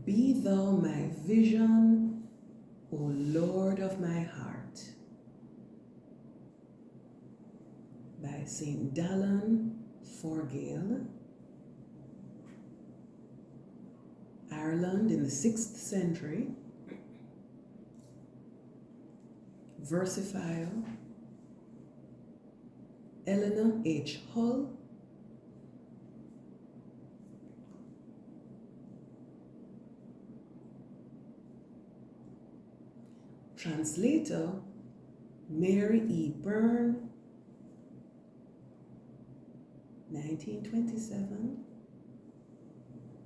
Be thou my vision, O Lord of my heart. By St. Dallán Forgaill, Ireland in the 6th century. Versifier, Eleanor H. Hull. Translator, Mary E. Byrne, 1927.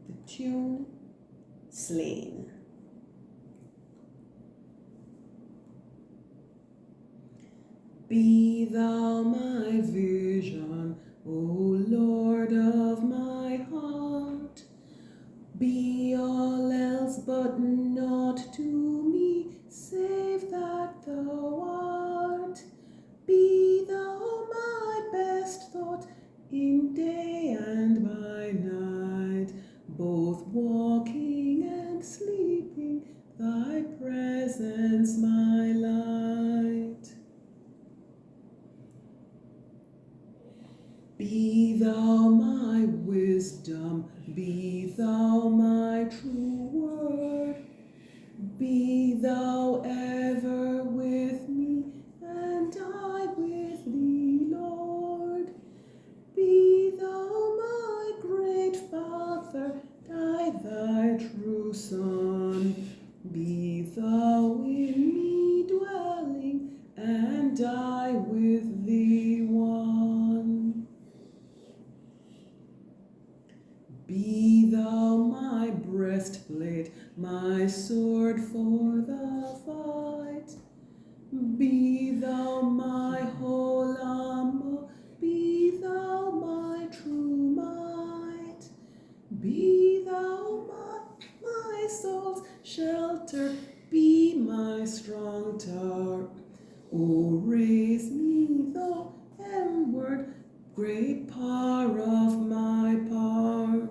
The tune, SLANE. Be thou my vision, O Lord of my heart. Be all else but naught to me, save that thou art. Be thou my best thought in day and by night, both walking and sleeping, thy presence my light. Be thou my wisdom, be thou my true word. Be thou ever with me, and I with thee, Lord. Be thou my great Father, I thy true Son. Be thou in me dwelling, and I with thee one. Be thou my breastplate, my sword for the fight. Be thou my whole armor, be thou my true might. Be thou my soul's shelter, be my strong tower. O raise me thou heav'nward, great Pow'r of my power.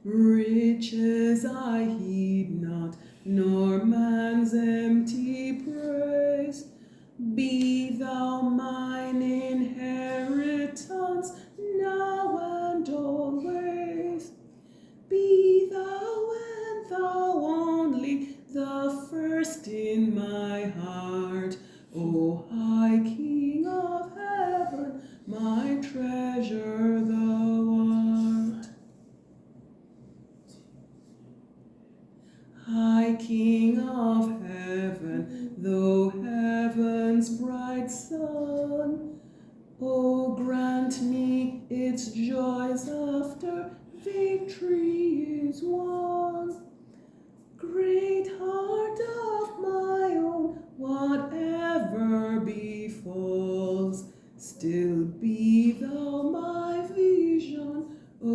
Riches I heed not, nor man's empty praise. Be thou mine inheritance, now and always. Be thou and thou only, the first in my heart, O high King of heaven, my treasure thou art. High King of heaven, thou heaven's bright sun, O grant me its joys after victory is won. Great heart of my own, whatever befalls, still be thou my vision, O